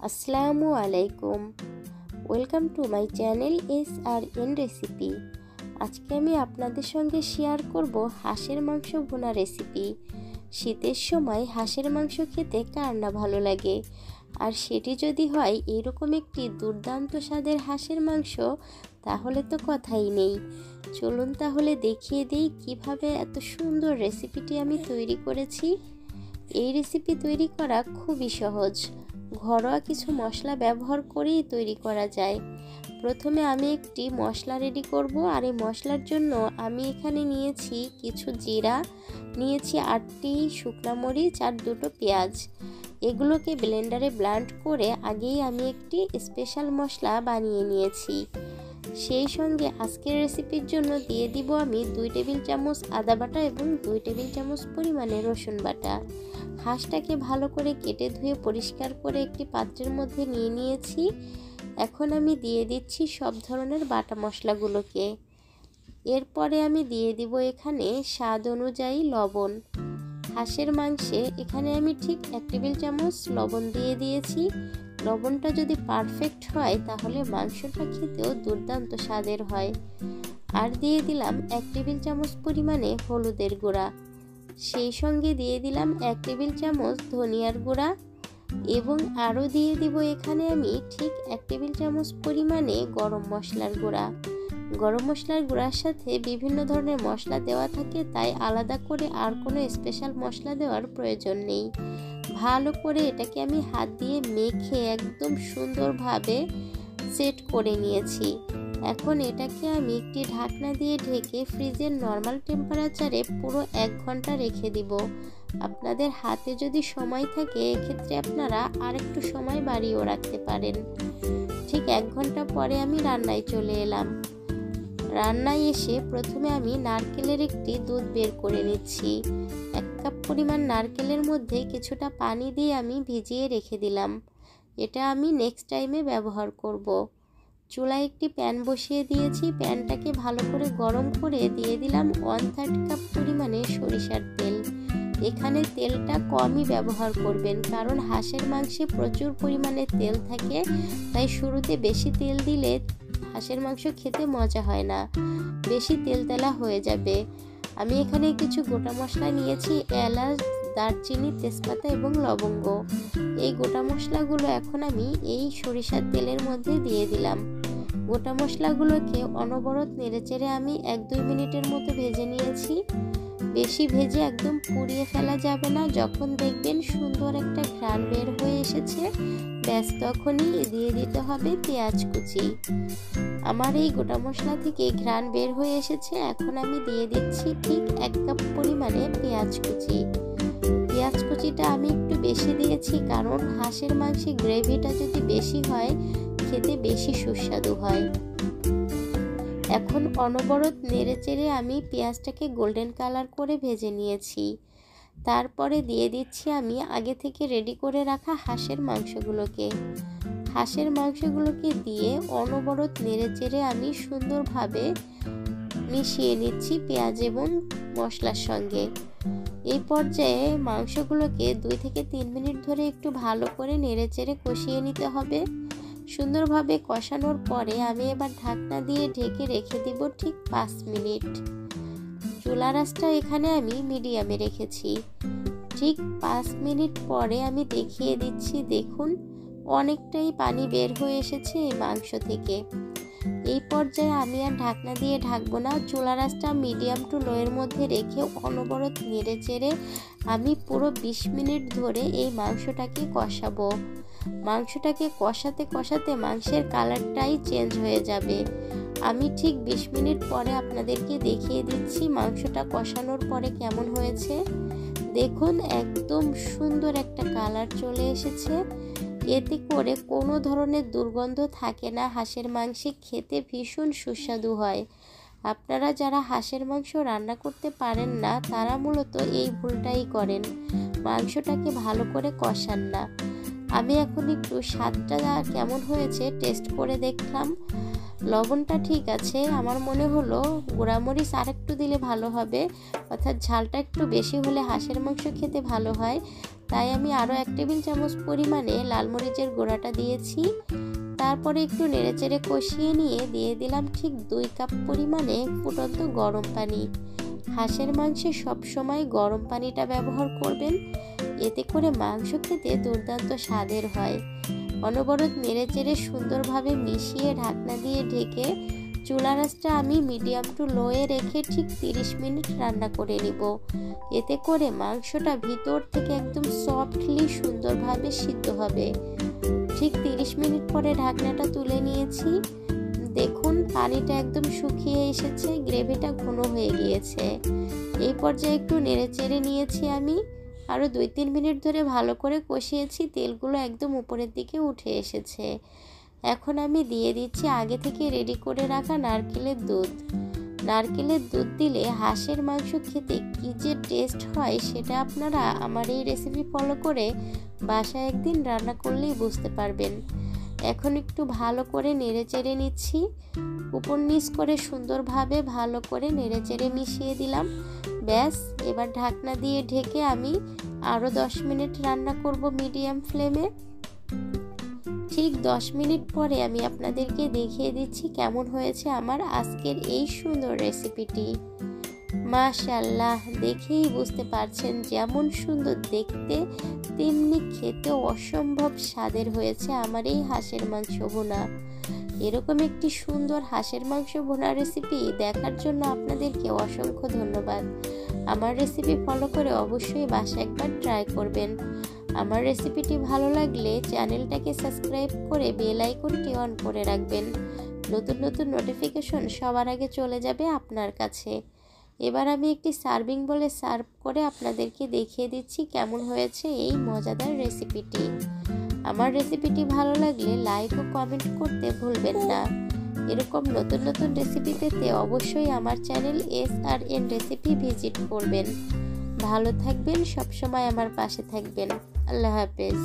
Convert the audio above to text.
আসসালামু আলাইকুম। Welcome to my channel SRN recipe. আজকে আমি আপনাদের সঙ্গে শেয়ার করব হাঁসের মাংস ভুনা রেসিপি। শীতের সময় হাঁসের মাংস খেতে কার না ভালো লাগে, আর সেটি যদি হয় এরকম একটি দুর্দান্ত স্বাদের হাঁসের মাংস, তাহলে তো কথাই নেই। চলুন তাহলে দেখিয়ে দিই কিভাবে এত সুন্দর রেসিপিটি আমি তৈরি করেছি। এই রেসিপি তৈরি করা খুবই সহজ, ঘরোয়া কিছু মশলা ব্যবহার করেই তৈরি করা যায়। প্রথমে আমি একটি মশলা রেডি করব, আর এই মশলার জন্য আমি এখানে নিয়েছি কিছু জিরা, নিয়েছি 8টি শুকনা মরিচ আর 2টো পেঁয়াজ। এগুলোকে ব্লেন্ডারে ব্লেন্ড করে আগেই আমি একটি স্পেশাল মশলা বানিয়ে নিয়েছি। সেই সঙ্গে আজকের রেসিপির জন্য দিয়ে দিব আমি 2 টেবিল চামচ আদা বাটা এবং 2 টেবিল চামচ পরিমাণে রসুন বাটা। হাঁসটাকে ভালো করে কেটে ধুয়ে পরিষ্কার করে একটি পাত্রের মধ্যে নিয়ে নিয়েছি। এখন আমি দিয়ে দিচ্ছি সব ধরনের বাটা মশলাগুলোকে। এরপরে আমি দিয়ে দিব এখানে স্বাদ অনুযায়ী লবণ। হাঁসের মাংসে এখানে আমি ঠিক 1 টেবিল চামচ লবণ দিয়ে দিয়েছি। লবণটা যদি পারফেক্ট হয় তাহলে মাংসটা খেতেও দুর্দান্ত স্বাদের হয়। আর দিয়ে দিলাম 1 টেবিল চামচ পরিমাণে হলুদের গুঁড়া। সেই সঙ্গে দিয়ে দিলাম 1 টেবিল চামচ ধনিয়ার গুঁড়া, এবং আরও দিয়ে দিব এখানে আমি ঠিক 1 টেবিল চামচ পরিমাণে গরম মশলার গুঁড়া। গরম মশলার গুঁড়ার সাথে বিভিন্ন ধরনের মশলা দেওয়া থাকে, তাই আলাদা করে আর কোনো স্পেশাল মশলা দেওয়ার প্রয়োজন নেই। ভালো করে এটাকে আমি হাত দিয়ে মেখে একদম সুন্দরভাবে সেট করে নিয়েছি। এখন এটাকে আমি একটি ঢাকনা দিয়ে ঢেকে ফ্রিজের নর্মাল টেম্পারেচারে পুরো 1 ঘন্টা রেখে দিব। আপনাদের হাতে যদি সময় থাকে এক্ষেত্রে আপনারা আরেকটু সময় বাড়িয়েও রাখতে পারেন। ঠিক 1 ঘন্টা পরে আমি রান্নায় চলে এলাম। রান্নায় এসে প্রথমে আমি নারকেলের একটি দুধ বের করে নিচ্ছি। 1 কাপ পরিমাণ নারকেলের মধ্যে কিছুটা পানি দিয়ে আমি ভিজিয়ে রেখে দিলাম। এটা আমি নেক্সট টাইমে ব্যবহার করব। চুলায় একটি প্যান বসিয়ে দিয়েছি। প্যানটাকে ভালো করে গরম করে দিয়ে দিলাম 1/3 কাপ পরিমাণে সরিষার তেল। এখানে তেলটা কমই ব্যবহার করবেন, কারণ হাঁসের মাংসে প্রচুর পরিমাণে তেল থাকে, তাই শুরুতে বেশি তেল দিলে হাঁসের মাংস খেতে মজা হয় না, বেশি তেলতেলা হয়ে যাবে। আমি এখানে কিছু গোটা মশলা নিয়েছি, এলাচ, দারচিনি, তেজপাতা এবং লবঙ্গ। এই গোটা মশলাগুলো এখন আমি এই সরিষার তেলের মধ্যে দিয়ে দিলাম। গোটা মশলাগুলোকে অনবরত নেড়েচেড়ে আমি 1-2 মিনিটের মতো ভেজে নিয়েছি। বেশি ভেজে একদম পুড়িয়ে ফেলা যাবে না। যখন দেখবেন সুন্দর একটা ঘ্রাণ বের হয়ে এসেছে, ব্যাস তখনই দিয়ে দিতে হবে পেঁয়াজ কুচি। আমার এই গোটা মশলা থেকে ঘ্রাণ বের হয়ে এসেছে। এখন আমি দিয়ে দিচ্ছি ঠিক 1 কাপ পরিমাণে পেঁয়াজ কুচি। পেঁয়াজ কুচিটা আমি একটু বেশি দিয়েছি, কারণ হাঁসের মাংসে গ্রেভিটা যদি বেশি হয় খেতে বেশি সুস্বাদু হয়। এখন অনবরত নেড়েচেড়ে আমি পেঁয়াজটাকে গোল্ডেন কালার করে ভেজে নিয়েছি। তারপরে দিয়ে দিচ্ছি আমি আগে থেকে রেডি করে রাখা হাঁসের মাংসগুলোকে। হাঁসের মাংসগুলোকে দিয়ে অনবরত নেড়েচেড়ে আমি সুন্দরভাবে মিশিয়ে নিচ্ছি পেঁয়াজ এবং মশলার সঙ্গে। এই পর্যায়ে মাংসগুলোকে 2 থেকে 3 মিনিট ধরে একটু ভালো করে নেড়েচেড়ে কষিয়ে নিতে হবে। সুন্দরভাবে কষানোর পরে আমি এবার ঢাকনা দিয়ে ঢেকে রেখে দিব ঠিক 5 মিনিট। চুলার আঁচটা এখানে আমি মিডিয়ামে রেখেছি। ঠিক 5 মিনিট পরে আমি দেখিয়ে দিচ্ছি, দেখুন অনেকটাই পানি বের হয়ে এসেছে এই মাংস থেকে। এই পর্যায়ে আমি আর ঢাকনা দিয়ে ঢাকবো না। চুলার আঁচটা মিডিয়াম টু লো এর মধ্যে রেখে অনবরত নেড়েচেড়ে আমি পুরো 20 মিনিট ধরে এই মাংসটাকে কষাবো। মাংসটাকে কষাতে কষাতে মাংসের কালারটাই চেঞ্জ হয়ে যাবে। আমি ঠিক 20 মিনিট পরে আপনাদেরকে দেখিয়ে দিচ্ছি মাংসটা কষানোর পরে কেমন হয়েছে। দেখুন একদম সুন্দর একটা কালার চলে এসেছে। এতে করে কোনো ধরনের দুর্গন্ধ থাকে না। হাঁসের মাংসে খেতে ভীষণ সুস্বাদু হয়। আপনারা যারা হাঁসের মাংস রান্না করতে পারেন না তারা মূলত এই ভুলটাই করেন, মাংসটাকে ভালো করে কষান না। আমি এখন একটু স্বাদটা কেমন হয়েছে টেস্ট করে দেখলাম। লবণটা ঠিক আছে। আমার মনে হলো গুঁড়ামরিচ আরেকটু দিলে ভালো হবে, অর্থাৎ ঝালটা একটু বেশি হলে হাঁসের মাংস খেতে ভালো হয়। তাই আমি আরও 1 টেবিল চামচ পরিমাণে লাল মরিচের গুঁড়াটা দিয়েছি। তারপরে একটু নেড়েচেড়ে কষিয়ে নিয়ে দিয়ে দিলাম ঠিক 2 কাপ পরিমাণে ফুটন্ত গরম পানি। হাঁসের মাংসে সবসময় গরম পানিটা ব্যবহার করবেন, এতে করে মাংস খেতে দুর্দান্ত স্বাদের হয়। অনবরত নেড়েচেড়ে সুন্দরভাবে মিশিয়ে ঢাকনা দিয়ে ঢেকে চুলার আঁচটা আমি মিডিয়াম টু লোয়ে রেখে ঠিক 30 মিনিট রান্না করে নিব। এতে করে মাংসটা ভিতর থেকে একদম সফটলি সুন্দরভাবে সিদ্ধ হবে। ঠিক 30 মিনিট পরে ঢাকনাটা তুলে নিয়েছি। দেখুন পানিটা একদম শুকিয়ে এসেছে, গ্রেভিটা ঘন হয়ে গিয়েছে। এই পর্যায়ে একটু নেড়েচেড়ে নিয়েছি আমি। আরও 2-3 মিনিট ধরে ভালো করে কষিয়েছি, তেলগুলো একদম উপরের দিকে উঠে এসেছে। এখন আমি দিয়ে দিচ্ছি আগে থেকে রেডি করে রাখা নারকেলের দুধ। নারকেলের দুধ দিলে হাঁসের মাংস খেতে কী যে টেস্ট হয় সেটা আপনারা আমার এই রেসিপি ফলো করে বাসায় একদিন রান্না করলেই বুঝতে পারবেন। এখন একটু ভালো করে নেড়েচেড়ে নিচ্ছি, উপর নিচ করে সুন্দরভাবে ভালো করে নেড়েচেড়ে মিশিয়ে দিলাম। ব্যাস, এবার ঢাকনা দিয়ে ঢেকে আমি আরও 10 মিনিট রান্না করব মিডিয়াম ফ্লেমে। ঠিক 10 মিনিট পরে আমি আপনাদেরকে দেখিয়ে দিচ্ছি কেমন হয়েছে আমার আজকের এই সুন্দর রেসিপিটি। মাশাআল্লাহ, দেখেই বুঝতে পারছেন যেমন সুন্দর দেখতে তেমনি খেতেও অসম্ভব স্বাদের হয়েছে আমার এই হাঁসের মাংস ভুনা। এরকম একটি সুন্দর হাঁসের মাংস ভুনা রেসিপি দেখার জন্য আপনাদেরকে অসংখ্য ধন্যবাদ। আমার রেসিপি ফলো করে অবশ্যই বাসায় একবার ট্রাই করবেন। আমার রেসিপিটি ভালো লাগলে চ্যানেলটাকে সাবস্ক্রাইব করে বেল আইকনটি অন করে রাখবেন। নতুন নতুন নোটিফিকেশন সবার আগে চলে যাবে আপনার কাছে। এবার আমি একটি সার্ভিং বলে সার্ভ করে আপনাদেরকে দেখিয়ে দিচ্ছি কেমন হয়েছে এই মজাদার রেসিপিটি। আমার রেসিপিটি ভালো লাগলে লাইক ও কমেন্ট করতে ভুলবেন না। এরকম নতুন নতুন রেসিপি পেতে অবশ্যই আমার চ্যানেল SRN রেসিপি ভিজিট করবেন। ভালো থাকবেন, সবসময় আমার পাশে থাকবেন। আল্লাহ হাফেজ।